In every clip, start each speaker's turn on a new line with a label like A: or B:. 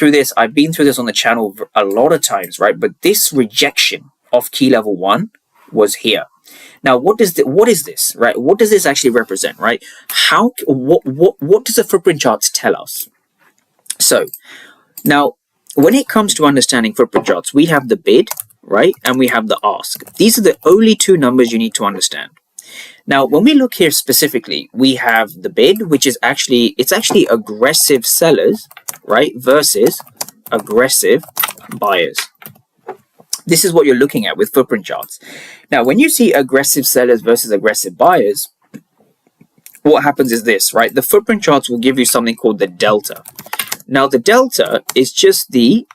A: through this, I've been through this on the channel a lot of times, right? But this rejection of key level 1 was here. Now, what is this, right? What does this actually represent, right? What does the footprint charts tell us? So now, when it comes to understanding footprint charts, we have the bid, right? And we have the ask. These are the only two numbers you need to understand. Now, when we look here specifically, we have the bid, which is actually aggressive sellers, right? Versus aggressive buyers. This is what you're looking at with footprint charts. Now, when you see aggressive sellers versus aggressive buyers, what happens is this, right? The footprint charts will give you something called the delta. Now, the delta is just the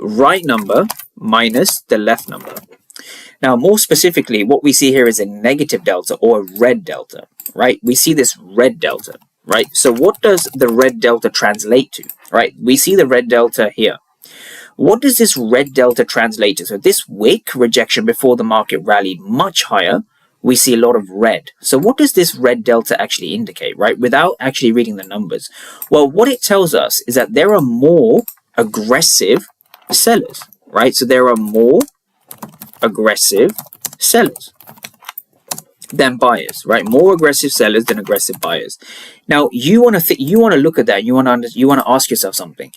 A: right number minus the left number. Now, more specifically, what we see here is a negative delta or a red delta, right? We see this red delta, right? So what does the red delta translate to, right? We see the red delta here. What does this red delta translate to? So this wick rejection before the market rallied much higher, we see a lot of red. So what does this red delta actually indicate, right? Without actually reading the numbers. Well, what it tells us is that there are more aggressive sellers, right? So there are more aggressive sellers than buyers, right? More aggressive sellers than aggressive buyers. Now, you want to look at that. You want to ask yourself something.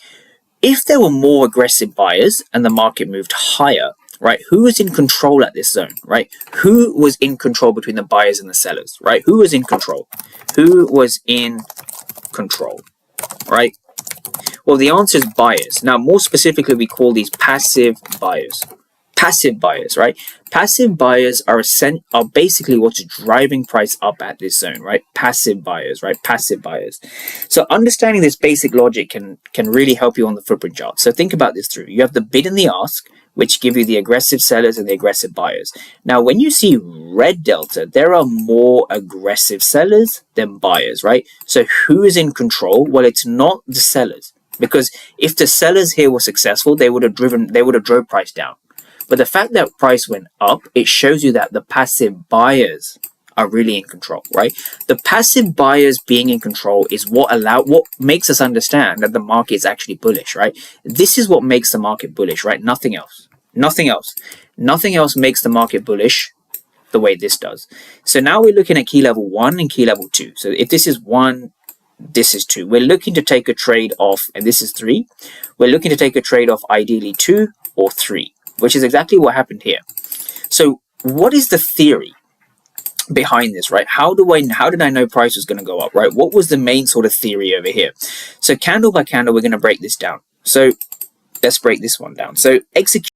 A: If there were more aggressive buyers and the market moved higher, right? Who was in control at this zone, right? Who was in control between the buyers and the sellers, right? Who was in control? Who was in control, right? Well, the answer is buyers. Now, more specifically, we call these passive buyers. Passive buyers, right? Passive buyers are basically what's driving price up at this zone, right? Passive buyers, right? Passive buyers. So understanding this basic logic can really help you on the footprint chart. So think about this through. You have the bid and the ask, which give you the aggressive sellers and the aggressive buyers. Now, when you see red delta, there are more aggressive sellers than buyers, right? So who is in control? Well, it's not the sellers, because if the sellers here were successful, they would have drove price down. But the fact that price went up, it shows you that the passive buyers are really in control, right? The passive buyers being in control is what makes us understand that the market is actually bullish, right? This is what makes the market bullish, right? Nothing else. Nothing else. Nothing else makes the market bullish the way this does. So now we're looking at key level 1 and key level 2. So if this is 1, this is 2. We're looking to take a trade off, and this is 3. We're looking to take a trade off ideally 2 or 3. Which is exactly what happened here. So what is the theory behind this, right? How did I know price was going to go up, right? What was the main sort of theory over here? So candle by candle, we're going to break this down. So let's break this one down. So execute.